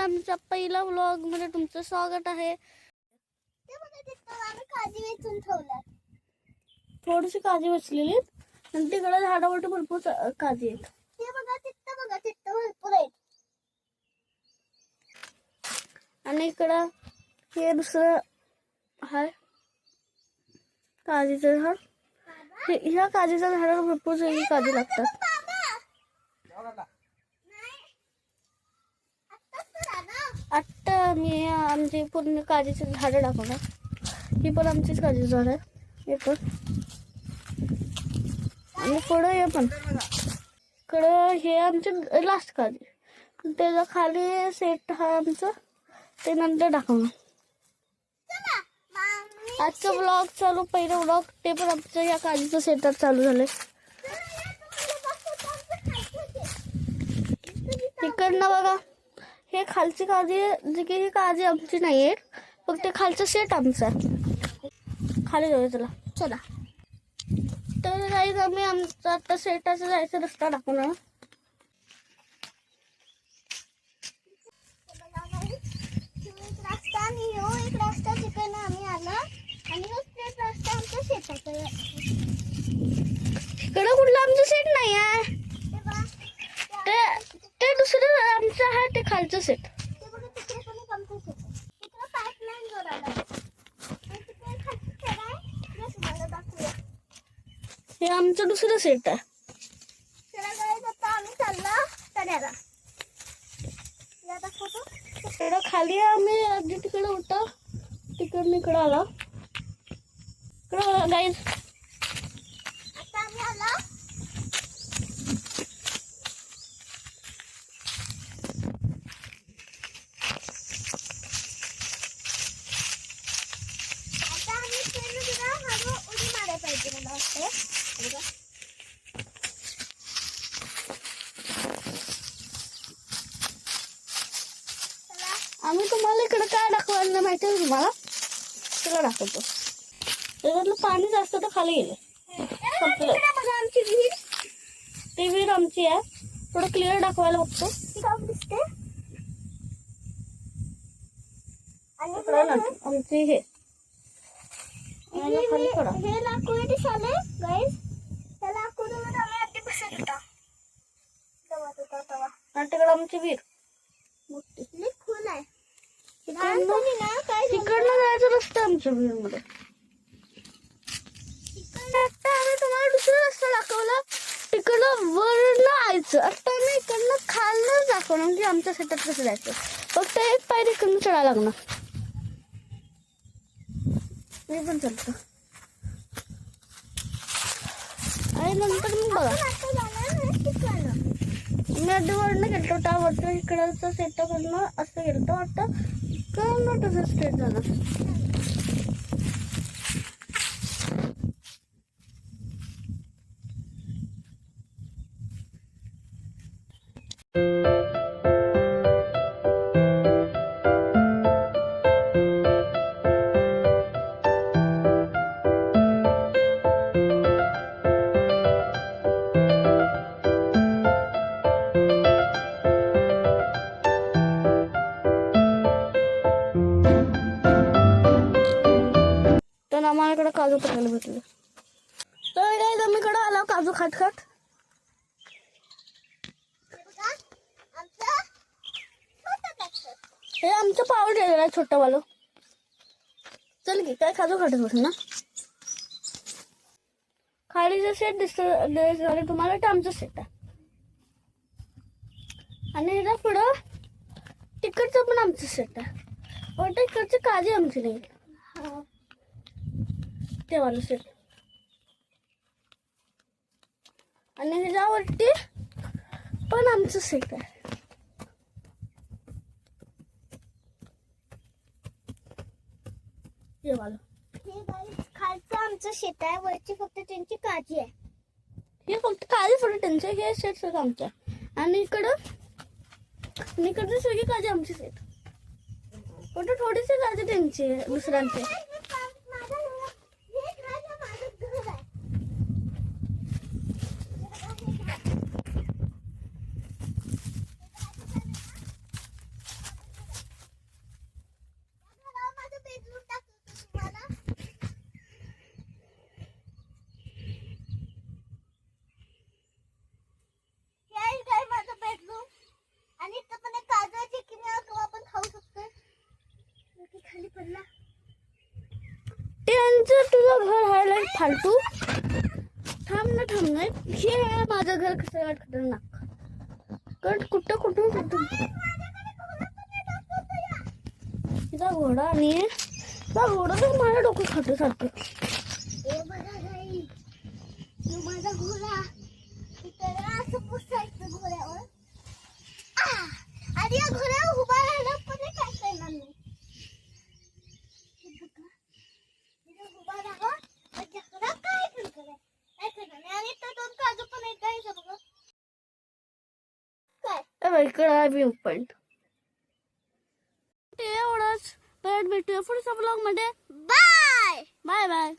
आमच्या पहिला व्लॉग मध्ये तुमचं स्वागत आहे। थोडीशी काजी बसलेली आणि तिकडे झाडावरती भरपूर काजी आहेत। भरपूर आहेत आणि इकडं हे दुसरं आहे काजीचं झाड। ह्या काजीच्या झाडाला भरपूर सगळी काजी लागतात। आता मी आमची पूर्ण काजीची झाडं दाखवणार। ही पण आमचीच काजीची झाड आहे, हे पण आणि पुढं हे पण इकडं हे आमचे लास्ट काजी, त्याच्या खाली सेट हा आमचं, ते नंतर दाखवणार। आजचं ब्लॉग चालू, पहिलं ब्लॉग ते पण आमचं या काजीचं सेटअप चालू झालंय। इकडनं बघा, हे खालची काजी, जी की ही काजी आमची नाहीये, फक्त खालचं सेट आमचं आहे। खाली जाऊया चला चला। तर गाईज आम्ही आमचा आता सेटाचा जायचा रस्ता दाखवणार। इकडं कुठलं आमचं सेट नाही आहे, ते दुसरं आमचं आहे, ते खालचं सेट। हे आमचं दुसरं सेट आहे। इकडं खाली आम्ही आधी तिकडे होतो, तिकडून इकडं आला। इकडं गाईज आता आम्ही आला। आता आम्ही उडी मारायला पाहिजे मला वाटतं। आम्ही तुम्हाला इकडे काय दाखवायला माहिती आहे तुम्हाला, तुला दाखवतो। त्याच्यातलं पाणी जास्त तर खाली गेले, आमची विहीर, ती विहीर आमची आहे। थोडं क्लिअर दाखवायला बघतो, दिसते आमची हे लाकूड दिसाले गाईज। त्या लाकूडवर आम्ही आधी बसत होता, तिकडे आमची विहीर खोल आहे। तिकडनं जायचं रस्ता आमच्या विहीर मध्ये। आता आम्ही तुम्हाला दुसरा रस्ता दाखवला, तिकडं वरनं जायचं। आता आम्ही इकडनं खालनं दाखवणार, म्हणजे आमच्या शेतात कसं जायचं। फक्त एक पायरी इकडनं चढायला लागणार। मी पण चढतो आणि नंतर मग बघा, मी आधी वरनं गेलतो, त्यावरचं इकडचं सेटअप असं गेलतो। आता इकडनं तसं स्ट्रेट जाणार। तर आम्हाला इकडे काजू पकायला भेटले। तर गाईज आम्ही इकडे आलो काजू खात खात। हे आमचं पाऊल ठेवलेलं आहे छोटं वालं। चल की काय काजू खातच बस ना। खालीचं सेट दिसत तुम्हाला, ते आमचं सेट आहे। आणि ह्याच्या पुढं तिकडचं पण आमचं सेट आहे, पण तिकडची काजी आमची नाही, ते वालं सेट। आणि ह्याच्यावरती पण आमचं सेट आहे। हे वालं, हे खालचं आमचं शेत आहे, वरची फक्त त्यांची काजी आहे। हे फक्त काजी फक्त त्यांचे, हे सेट सगळं आमचं आहे। आणि इकडची सगळी काजी आमची सेट, फक्त थोडीशी काजी त्यांची दुसऱ्यांचे। जर तुझं घर आहे लाईक फालतू, थांब ना हे आहे माझं घर कसं खतरनाक. कुठून तिचा घोडा आणि तिचा घोडा तर माझ्या डोकं खातो सारखं. माझा घोडा असं पुसायचं घोड्यावर आणि या घोड्यावर उभा राहिला पण काय करणार नाही. उभा राहा काय करणार आणि तो दोन काजू पण येत बघा काय इकडे व्ह्यू पॉइंट. एवढंच. परत भेटूया पुढच्या ब्लॉग मध्ये. Bye bye bye.